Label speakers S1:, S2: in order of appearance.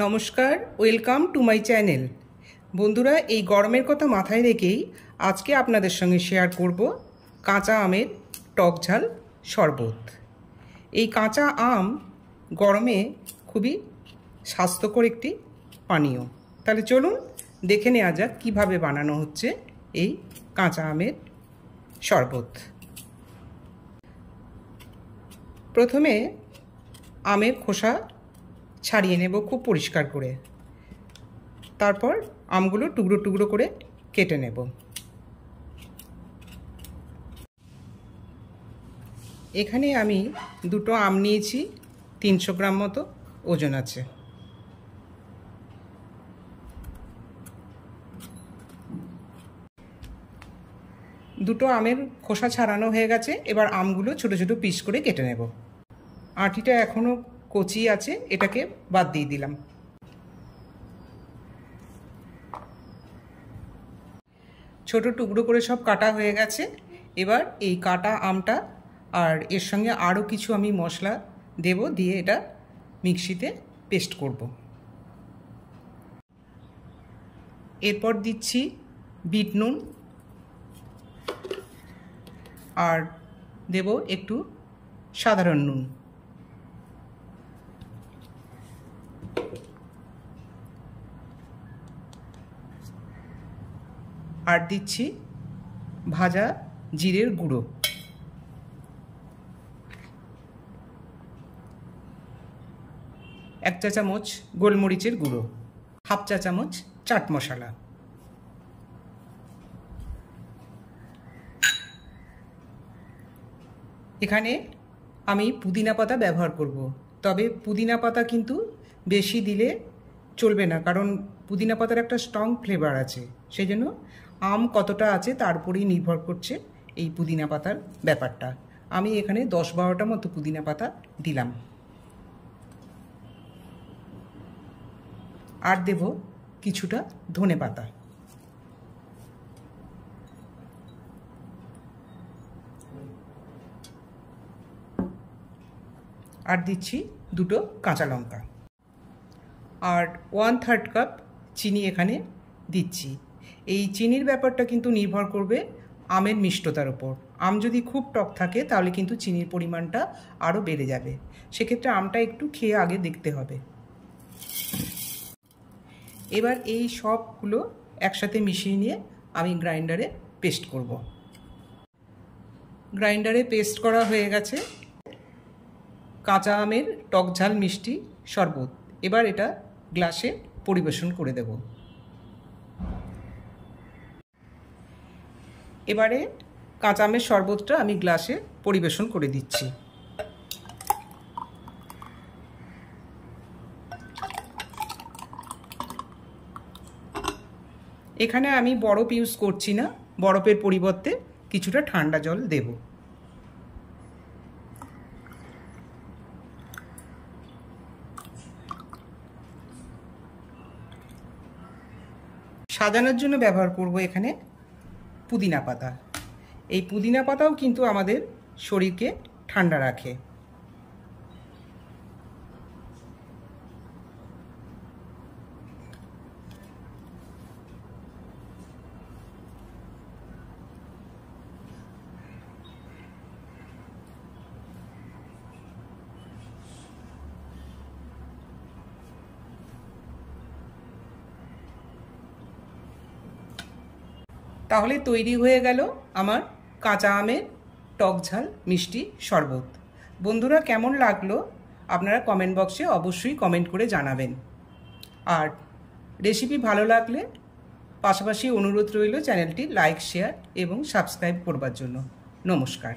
S1: নমস্কার, welcome to my channel. বন্ধুরা, এই গরমের কথা মাথায় রেখেই আজকে আপনাদের সঙ্গে শেয়ার করব কাঁচা আমের টক ঝাল শরবত। এই কাঁচা আম গরমে খুবই স্বাস্থ্যকর একটি পানীয়। তাহলে চলুন দেখে নেওয়া যাক কীভাবে বানানো হচ্ছে এই কাঁচা আমের শরবত। প্রথমে আমের খোসা ছাড়িয়ে নেব খুব পরিষ্কার করে। তারপর আমগুলো টুকরো টুকরো করে কেটে নেব। এখানে আমি দুটো আম নিয়েছি, 300 গ্রাম মতো ওজন আছে। দুটো আমের খোসা ছাড়ানো হয়ে গেছে। এবার আমগুলো ছোট ছোট পিস করে কেটে নেব। আঁটিটা এখনও কচি আছে, এটাকে বাদ দিয়ে দিলাম। ছোট টুকরো করে সব কাটা হয়ে গেছে। এবার এই কাটা আমটা আর এর সঙ্গে আরও কিছু আমি মশলা দেব, দিয়ে এটা মিক্সিতে পেস্ট করব। এরপর দিচ্ছি বিট নুন আর দেব একটু সাধারণ নুন। আর দিচ্ছি ভাজা জিরের গুঁড়ো। এক চা চামচ গোলমরিচের গুঁড়ো, হাফ চা চামচ চাট মশলা। এখানে আমি পুদিনা পাতা ব্যবহার করব, তবে পুদিনা পাতা কিন্তু বেশি দিলে চলবে না, কারণ পুদিনা পাতার একটা স্ট্রং ফ্লেভার আছে। সেই জন্য আম কতটা আছে তার উপরেই নির্ভর করছে এই পুদিনা পাতার ব্যাপারটা। আমি এখানে 10-12টা মতো পুদিনা পাতা দিলাম। আর দেব কিছুটা ধনে পাতা। আর দিচ্ছি দুটো কাঁচা লঙ্কা। আর 1/3 কাপ চিনি এখানে দিচ্ছি। এই চিনির ব্যাপারটা কিন্তু নির্ভর করবে আমের মিষ্টতার উপর। আম যদি খুব টক থাকে তাহলে কিন্তু চিনির পরিমাণটা আরও বেড়ে যাবে। সেক্ষেত্রে আমটা একটু খেয়ে আগে দেখতে হবে। এবার এই সবগুলো একসাথে মিশিয়ে নিয়ে আমি গ্রাইন্ডারে পেস্ট করব। গ্রাইন্ডারে পেস্ট করা হয়ে গেছে কাঁচা আমের টক ঝাল মিষ্টি শরবত। এবার এটা গ্লাসে পরিবেশন করে দেব। এবারে কাঁচা আমের শরবতটা আমি গ্লাসে পরিবেশন করে দিচ্ছি। এখানে আমি বরফ ইউজ করছি না, বরফের পরিবর্তে কিছুটা ঠান্ডা জল দেব। সাজানোর জন্য ব্যবহার করব এখানে পুদিনা পাতা। এই পুদিনা পাতাও কিন্তু আমাদের শরীরকে ঠান্ডা রাখে। তাহলে তৈরি হয়ে গেল আমার কাঁচা আমের টক ঝাল মিষ্টি শরবত। বন্ধুরা, কেমন লাগলো আপনারা কমেন্ট বক্সে অবশ্যই কমেন্ট করে জানাবেন। আর রেসিপি ভালো লাগলে পাশাপাশি অনুরোধ রইল চ্যানেলটি লাইক, শেয়ার এবং সাবস্ক্রাইব করবার জন্য। নমস্কার।